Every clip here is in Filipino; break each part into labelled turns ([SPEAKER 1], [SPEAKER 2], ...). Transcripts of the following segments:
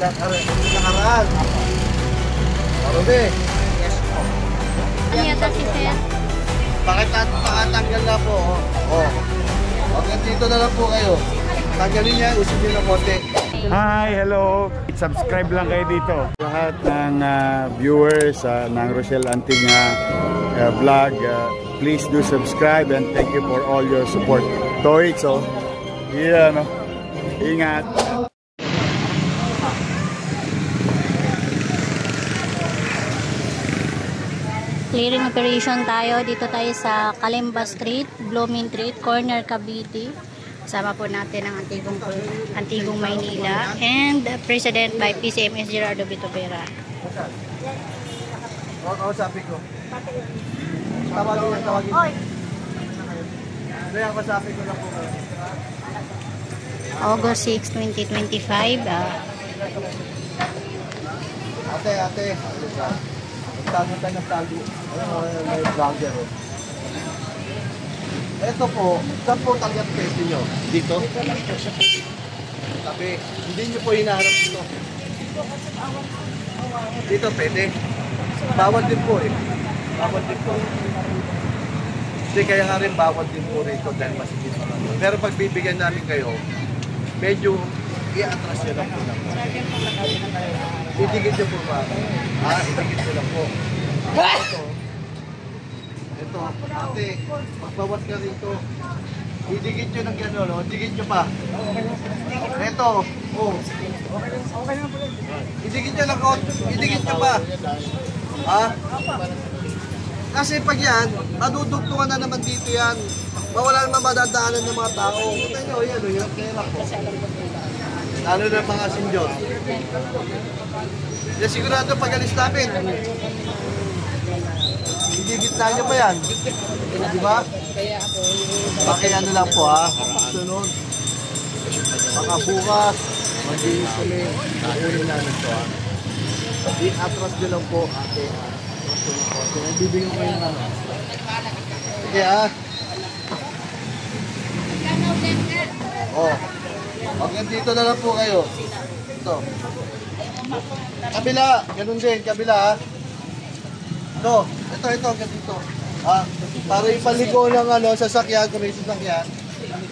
[SPEAKER 1] Nakaraan. Marumi.
[SPEAKER 2] Yes po. Ano yata si Sir?
[SPEAKER 1] Pakatanggal na po. Oh. Okay, dito na lang po kayo. Tanggalin niya, usap niyo ng konti.
[SPEAKER 3] Hi, hello. Subscribe lang kayo dito. Lahat ng viewers ng Rochelle Anting vlog, please do subscribe and thank you for all your support. Toy, so, yeah, no? Ingat.
[SPEAKER 2] Clearing operation tayo. Dito tayo sa Kalimba Street, Blooming Street, Corner, Cavite. Kasama po natin ang Antigong Maynila and President by PCMS Gerardo Bitobera.
[SPEAKER 1] Kausapin ko. Tawagin. Kaya kausapin ko lang po kayo.
[SPEAKER 2] August 6, 2025.
[SPEAKER 1] Ate. Tago tayo ng tago. May vlogger. Ito po, saan po tanggap test niyo? Dito? Sabi, hindi niyo po hinaharap dito. Dito pwede. Bawal din po eh. Bawal din po. Hindi, kaya nga rin bawal din po rito dahil masigit pa. Pero pag bibigyan namin kayo, medyo i-atras nyo lang po lang. Idikit nyo po ba? Idikit nyo lang po. Ito, ate, magbawas ka rito. Idikit nyo ng gano'n, no? Idikit nyo pa. Ito, oh. Idikit nyo lang, idikit nyo pa. Kasi pag yan, madudugtungan na naman dito yan. Mawala naman madadaanan ng mga tao. Kita nyo, yan, yung pera po. Lalo na mga sinjot. Yan sigurado pag alis namin. Igigitna nyo pa yan. Diba? Baka ano lang po sunod. Baka bukas, mag-iis kami. Kukunin namin ito I-atras nyo lang po, ate. Bibigyan ko yung ano. Sige Oh. Okay, dito na lang po kayo. Ito. Kabila, ganun din, kabila Ito, ganito. Para ipaligo ng sasakyan, kung may sasakyan,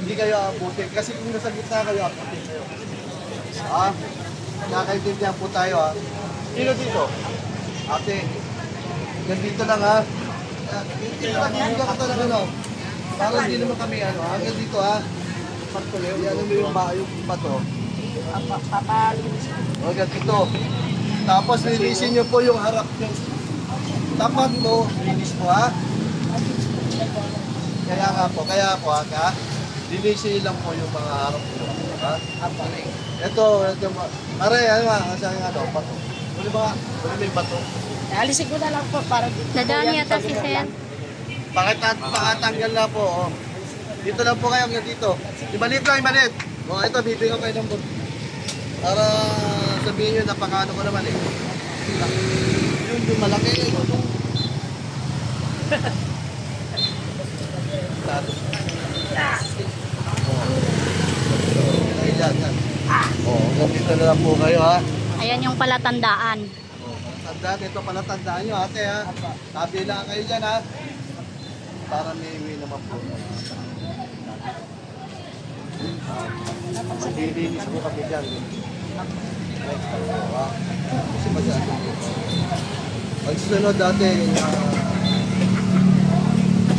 [SPEAKER 1] hindi kayo abutin. Kasi kung nasa gitna kayo, abutin kayo. Nakakaintindihan po tayo Sino dito? Ate, ganito lang Dito lang, hindi ka talaga Para hindi naman kami hanggang dito Pagtuloy, yan mo yung bato. Hanggang dito. Tapos linisin nyo po yung harap nyo. Tapat mo, linis mo Kaya po linisin lang po yung mga harap nyo. Ito, aray, bato. Wala ba? Wala may bato.
[SPEAKER 4] Alisin ko na lang po para dito.
[SPEAKER 2] Nadaan yata si Sir.
[SPEAKER 1] Pakatanggal na po. Dito lang po kayo hanggang dito. Ibalit lang. Ito, bibigyan kayo ng board. Para sabihin nyo, napakaano ko naman Yung malaki hanggang dito na lang po kayo
[SPEAKER 2] Ayan yung palatandaan.
[SPEAKER 1] Ito pala tandaan nyo ate Tabi lang kayo dyan para may iwi naman po. Lilinis mo kami dyan. Kasi masyado. Pag susunod dati,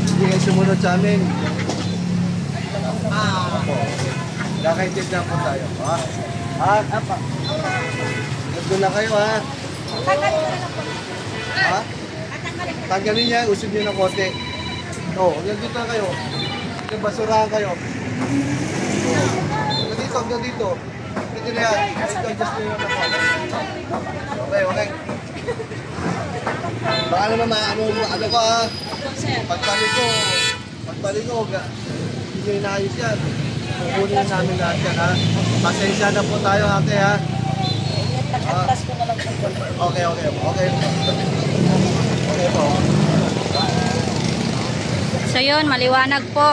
[SPEAKER 1] hindi kayo sumunod sa amin. Nakaintindihan po tayo. Nandun na kayo Tanggalin niya, usap niyo ng konti. Hanggang dito na kayo. Basurahan kayo. Hanggang dito. Pwede na yan. Adjust nyo yung Okay. Baka naman pagbalik ko, hindi nyo inaayos yan. Kukunin na namin lahat yan Pasensya na po tayo ate Okay po.
[SPEAKER 2] So yun, maliwanag po.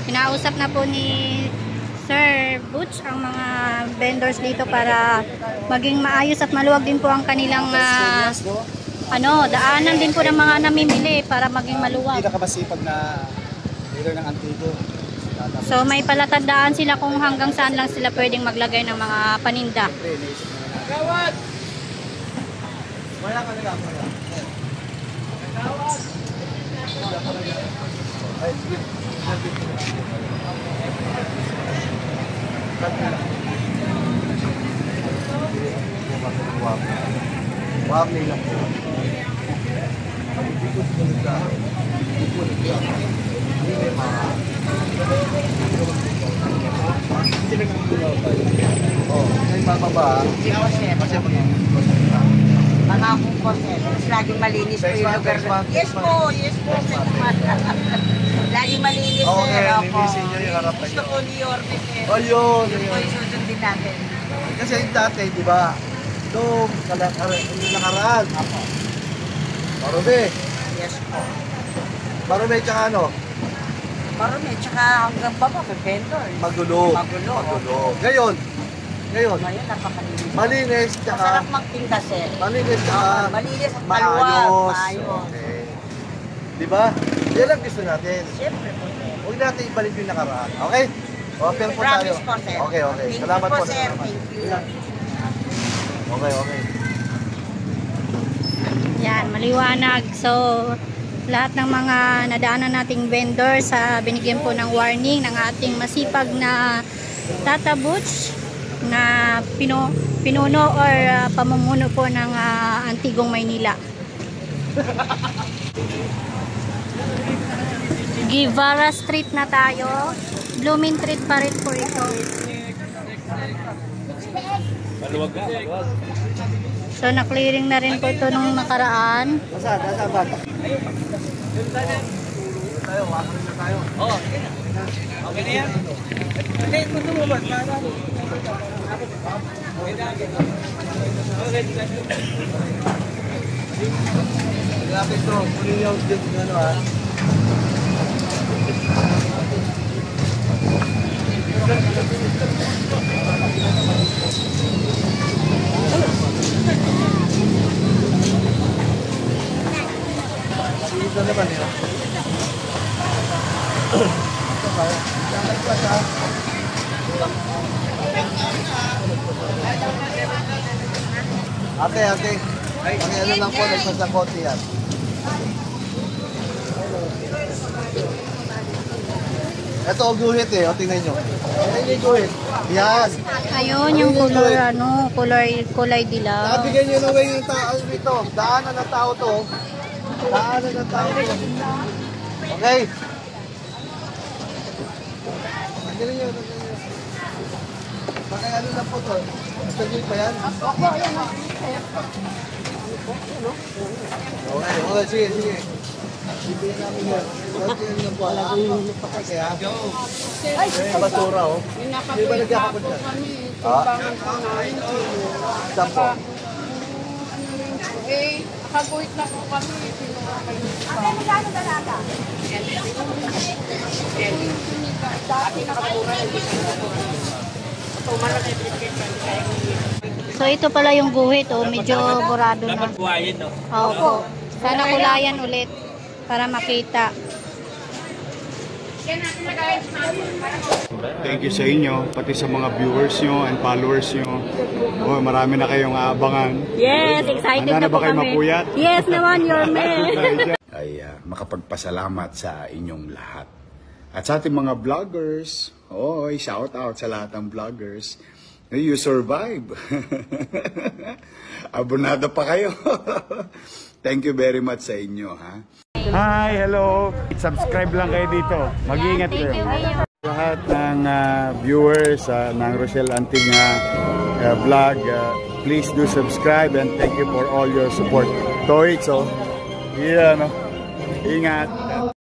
[SPEAKER 2] Kinausap na po ni Sir Butch ang mga vendors dito para maging maayos at maluwag din po ang kanilang daanan din po ng mga namimili para maging maluwag.
[SPEAKER 1] Pinakamasipag na dealer ng Antigo.
[SPEAKER 2] So may palatandaan sila kung hanggang saan lang sila pwedeng maglagay ng mga paninda.
[SPEAKER 1] Gawad! Wala ka nila. Gawad! Ay, sige. Wap nila po. Ikot mo nila. Ikot nila. Hindi may mga... Oh, may bababa.
[SPEAKER 4] Hindi po, sir.
[SPEAKER 1] Kasi mag-ikot mo nila.
[SPEAKER 4] Pangako po, sir. Tapos laging malinis po yung lugar. Yes po, yes po. Laging malinis, sir.
[SPEAKER 1] Okay,
[SPEAKER 4] Opo.
[SPEAKER 1] linisin nyo yung harapan
[SPEAKER 4] Gusto
[SPEAKER 1] nyo.
[SPEAKER 4] po ni Yorme, sir.
[SPEAKER 1] Ayun,
[SPEAKER 4] Yun po yung susundin natin.
[SPEAKER 1] Kasi dati, di ba? Doon, yung nakaraan.
[SPEAKER 4] Opo.
[SPEAKER 1] Marube.
[SPEAKER 4] Yes po.
[SPEAKER 1] Marube, tsaka ano?
[SPEAKER 4] Marami, tsaka hanggang baba, may vendor.
[SPEAKER 1] Magulo.
[SPEAKER 4] Magulo.
[SPEAKER 1] Ngayon,
[SPEAKER 4] Ngayon, napakalinis.
[SPEAKER 1] malinis, tsaka...
[SPEAKER 4] Masarap magtinda, sir.
[SPEAKER 1] Malinis, tsaka...
[SPEAKER 4] Malinis at
[SPEAKER 1] maayos.
[SPEAKER 4] maluwag. Maayos.
[SPEAKER 1] Okay. Di ba? Yan ang gusto natin.
[SPEAKER 4] Siyempre po, sir.
[SPEAKER 1] Huwag natin ibalik yung nakaraan. Okay? Open po tayo.
[SPEAKER 4] Promise po, sir.
[SPEAKER 1] Okay.
[SPEAKER 4] Thank you
[SPEAKER 1] Salamat
[SPEAKER 4] po,
[SPEAKER 1] po.
[SPEAKER 4] sir.
[SPEAKER 1] Salamat.
[SPEAKER 4] Thank you.
[SPEAKER 1] Okay.
[SPEAKER 2] Yan, maliwanag. So, lahat ng mga nadaanan nating vendor sa binigyan po ng warning ng ating masipag na Tata Butch na pinuno or pamumuno po ng Antigong Maynila. Guevara Street na tayo. Blooming Street pa rin po ito. So, na-clearing na rin po ito nung nakaraan.
[SPEAKER 1] Nasaan ba? Tayo, wakarin na tayo. Oo. Okay na yan. Okay, gusto mo ba? Lapit to. Kunin yung ano ha. Dito naman yun. Ate. Ano lang po, nagpasakote yan. Ito ang guhit eh, o tingnan nyo. Tingnan yung guhit. Yan.
[SPEAKER 2] Ayun, yung kulay dilaw.
[SPEAKER 1] Nabigyan nyo na way yung tao dito. Daanan ng tao to. Daanan ng tao to. Okay. Tingnan nyo. Baka ano na po to. Stagin pa yan? Okay, sige. Bibigyan namin yan. Bibigyan nyo po. Okay ha? Ay, basura oh. Hindi ba nagkakapot yan? Saan po?
[SPEAKER 4] Nakaguhit na po kami.
[SPEAKER 2] Ate, magkano dalaga?
[SPEAKER 4] Dati nakapura yung
[SPEAKER 2] So, ito pala yung guhit. Medyo burado na. Opo. Sana kulayan ulit para makita.
[SPEAKER 3] Thank you sa inyo, pati sa mga viewers nyo and followers nyo. Oh, marami na kayong aabangan.
[SPEAKER 2] Yes, excited
[SPEAKER 3] Handa
[SPEAKER 2] na
[SPEAKER 3] na
[SPEAKER 2] po
[SPEAKER 3] ba kayo
[SPEAKER 2] kami.
[SPEAKER 3] mapuyat?
[SPEAKER 2] Yes naman, your man.
[SPEAKER 3] Ay makapagpasalamat sa inyong lahat. At sa ating mga vloggers, shout out sa lahat ng vloggers. You survive. Abonado pa kayo. Thank you very much sa inyo, ha? Hi, hello. Subscribe lang kayo dito. Mag-iingat kayo. Lahat ng viewers ng Rochelle Anting vlog, please do subscribe and thank you for all your support. Toits, yeah, no? Ingat.